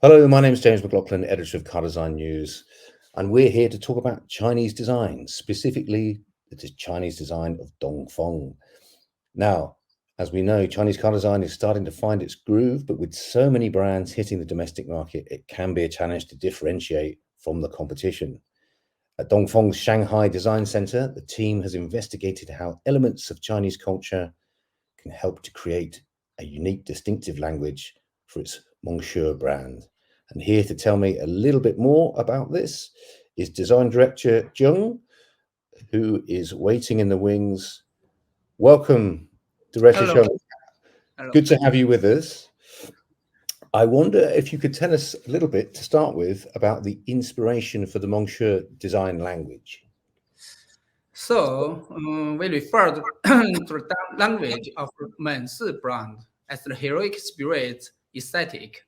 Hello, my name is James McLaughlin, editor of Car Design News, and we're here to talk about Chinese design, specifically the Chinese design of Dongfeng. Now, as we know, Chinese car design is starting to find its groove, but with so many brands hitting the domestic market, it can be a challenge to differentiate from the competition. At Dongfeng's Shanghai Design Center, the team has investigated how elements of Chinese culture can help to create a unique, distinctive language for its Mure brand. And here to tell me a little bit more about this is design director Zhang, who is waiting in the wings. Welcome, Director Hello. Zhang. Hello. Good to have you with us. I wonder if you could tell us a little bit to start with about the inspiration for the Mure design language. So we refer to the language of Mensi brand as the heroic spirit aesthetic.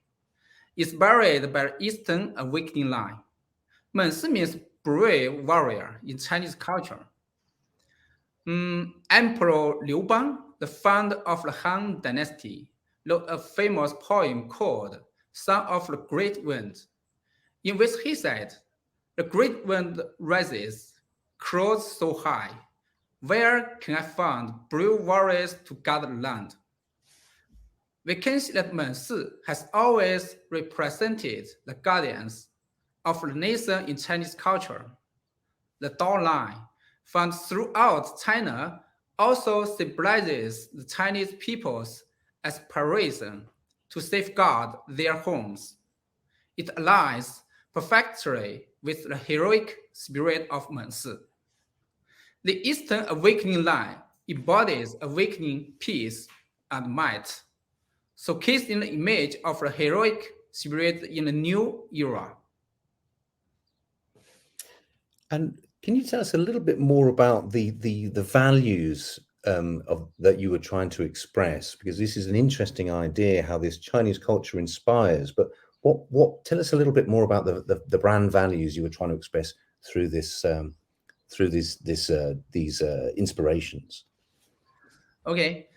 It's buried by the Eastern Awakening line. Mensi means brave warrior in Chinese culture. Emperor Liu Bang, the founder of the Han Dynasty, wrote a famous poem called Son of the Great Wind, in which he said, "The great wind rises, clouds so high. Where can I find brave warriors to guard the land?" We can see that Mensi has always represented the guardians of the nation in Chinese culture. The Dao line, found throughout China, also symbolizes the Chinese people's aspiration to safeguard their homes. It aligns perfectly with the heroic spirit of Mensi. The Eastern Awakening line embodies awakening peace and might, showcasing the image of the heroic spirit in a new era. And can you tell us a little bit more about the values of that you were trying to express? Because this is an interesting idea how this Chinese culture inspires. But what tell us a little bit more about the brand values you were trying to express through this these inspirations. Okay.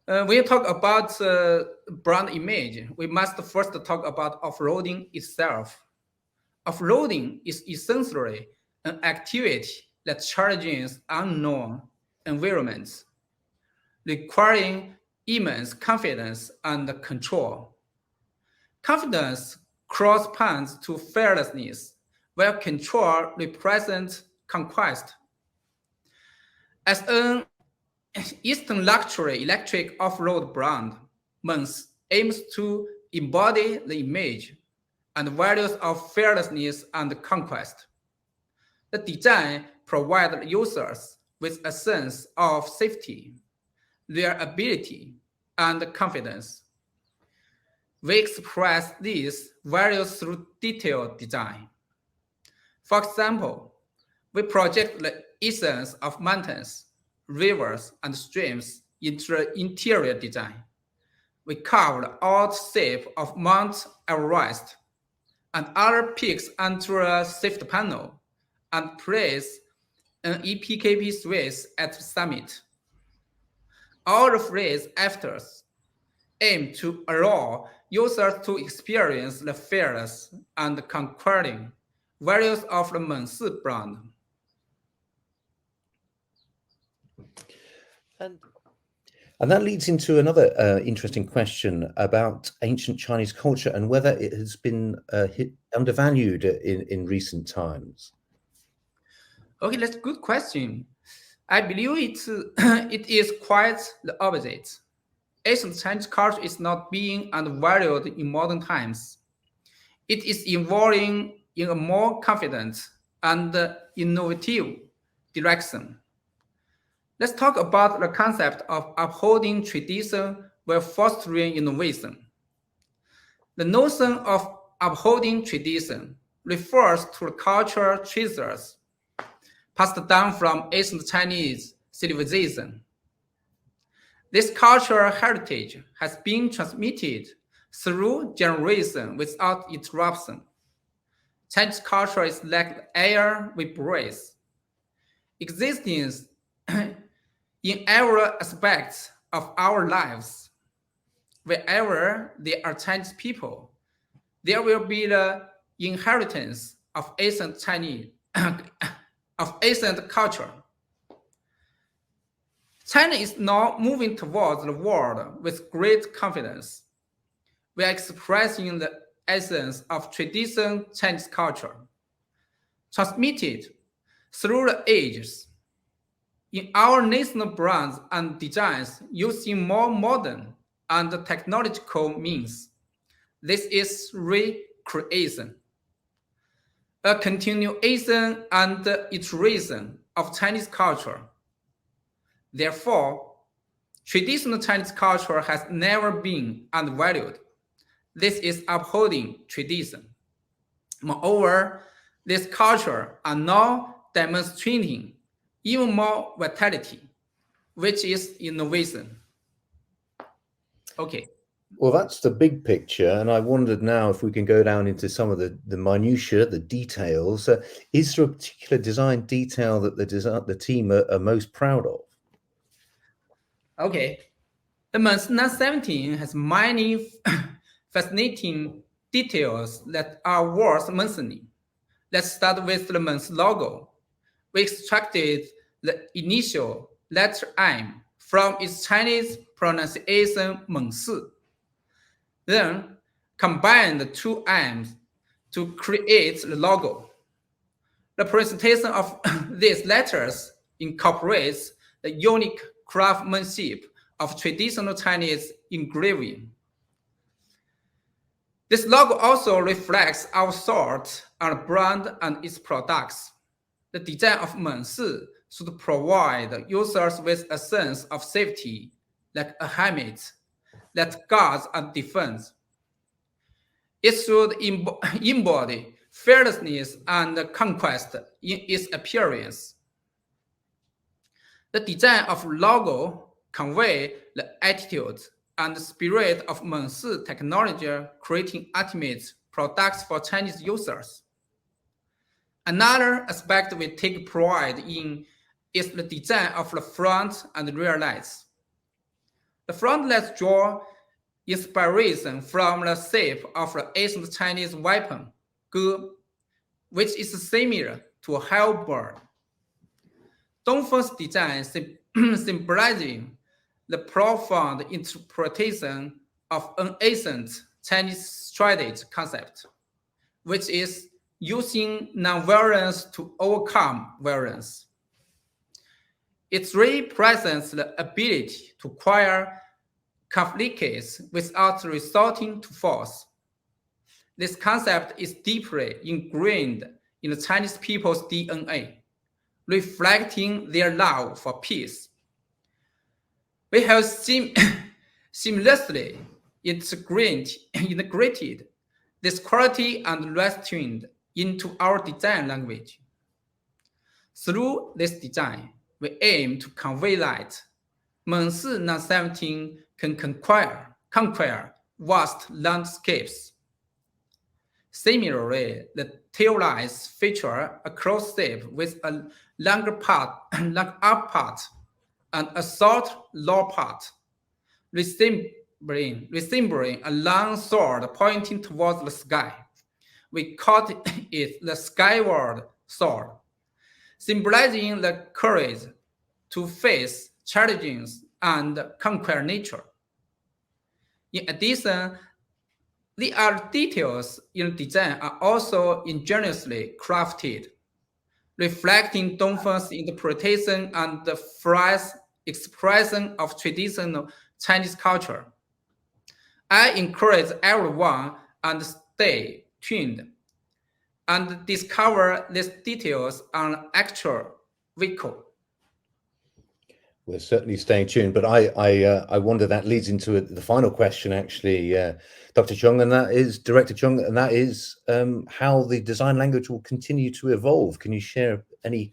When you talk about brand image, we must first talk about off-roading itself. Off-roading is essentially an activity that challenges unknown environments, requiring immense confidence and control. Confidence corresponds to fearlessness, while control represents conquest. As an Eastern luxury electric off-road brand, Mons aims to embody the image and values of fearlessness and conquest. The design provides users with a sense of safety, reliability, and confidence. We express these values through detailed design. For example, we project the essence of mountains, rivers, and streams into the interior design. We carve the out shape of Mount Everest and other peaks onto a safety panel and place an EPKP switch at the summit. All of these efforts aim to allow users to experience the fearless and conquering values of the Mensi brand. And and that leads into another interesting question about ancient Chinese culture and whether it has been undervalued in recent times. Okay, that's a good question. I believe it is quite the opposite. Ancient Chinese culture is not being undervalued in modern times. It is evolving in a more confident and innovative direction. Let's talk about the concept of upholding tradition while fostering innovation. The notion of upholding tradition refers to the cultural treasures passed down from ancient Chinese civilization. This cultural heritage has been transmitted through generations without interruption. Chinese culture is like the air we breathe, existing in every aspect of our lives. Wherever there are Chinese people, there will be the inheritance of ancient Chinese of ancient culture. China is now moving towards the world with great confidence. We are expressing the essence of traditional Chinese culture, transmitted through the ages. In our national brands and designs using more modern and technological means. This is recreation, a continuation and iteration of Chinese culture. Therefore, traditional Chinese culture has never been undervalued. This is upholding tradition. Moreover, this culture are now demonstrating even more vitality, which is innovation. Okay. Well, that's the big picture, and I wondered now if we can go down into some of the minutiae, the details. Is there a particular design detail that the team are most proud of? Okay. The Mence 917 has many fascinating details that are worth mentioning. Let's start with the Mence logo. We extracted the initial letter M from its Chinese pronunciation Mengsi. Then combine the two M's to create the logo. The presentation of these letters incorporates the unique craftsmanship of traditional Chinese engraving. This logo also reflects our thought on the brand and its products. The design of Mengsi should provide users with a sense of safety, like a helmet that guards and defends. It should embody fearlessness and conquest in its appearance. The design of logo convey the attitude and spirit of Mengsi technology, creating ultimate products for Chinese users. Another aspect we take pride in is the design of the front and rear lights. The front lights draw inspiration from the shape of the ancient Chinese weapon, ge, which is similar to a halberd. Dongfeng's design symbolizing the profound interpretation of an ancient Chinese strategy concept, which is using non-violence to overcome violence. It represents the ability to acquire conflicts without resorting to force. This concept is deeply ingrained in the Chinese people's DNA, reflecting their love for peace. We have seamlessly integrated this quality and restraint into our design language. Through this design, we aim to convey that Mengsi 917 can conquer vast landscapes. Similarly, the tail lights feature a cross shape with a longer up part and a short lower part, resembling a long sword pointing towards the sky. We call it the skyward sword, symbolizing the courage to face challenges and conquer nature. In addition, the other details in design are also ingeniously crafted, reflecting Dongfeng's interpretation and the phrase expression of traditional Chinese culture. I encourage everyone to stay tuned and discover these details on actual vehicle. We're certainly staying tuned, but I wonder that leads into the final question, actually, Dr. Zhang, and that is Director Zhang, and that is how the design language will continue to evolve. Can you share any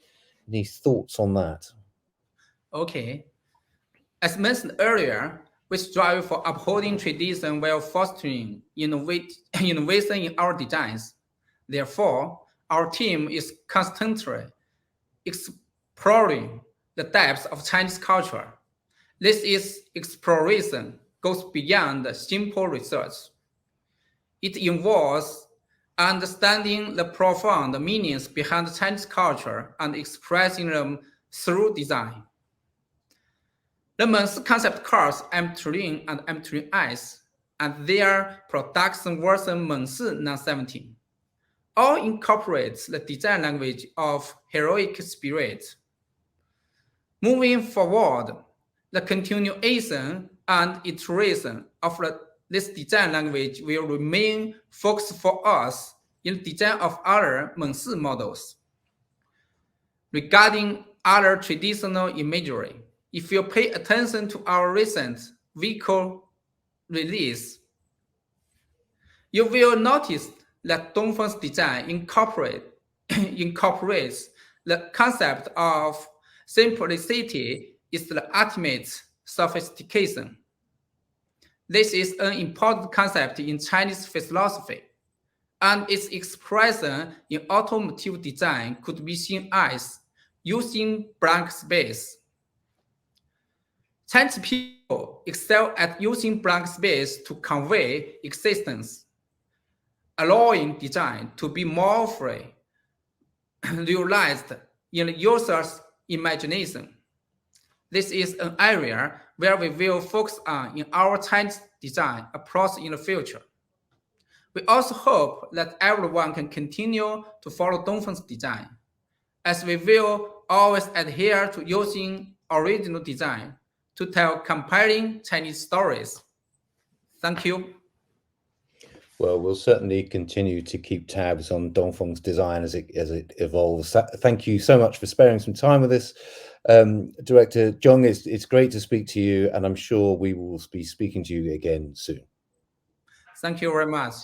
thoughts on that? Okay, as mentioned earlier, we strive for upholding tradition while fostering innovation in our designs. Therefore, our team is constantly exploring the depths of Chinese culture. This exploration goes beyond simple research. It involves understanding the profound meanings behind Chinese culture and expressing them through design. The Mengsi concept cars M-Train and M-Train S and their production version Mengsi 917 all incorporates the design language of heroic spirit. Moving forward, the continuation and iteration of this design language will remain focused for us in the design of other Mengsi models. Regarding other traditional imagery, if you pay attention to our recent vehicle release, you will notice that Dongfeng's design incorporates the concept of simplicity is the ultimate sophistication. This is an important concept in Chinese philosophy, and its expression in automotive design could be seen as using blank space. Chinese people excel at using blank space to convey existence, allowing design to be more free, realized in the user's imagination. This is an area where we will focus on in our Chinese design approach in the future. We also hope that everyone can continue to follow Dongfeng's design, as we will always adhere to using original design to tell compelling Chinese stories. Thank you. Well, we'll certainly continue to keep tabs on Dongfeng's design as it evolves. Thank you so much for sparing some time with us. Director Zhang, it's great to speak to you, and I'm sure we will be speaking to you again soon. Thank you very much.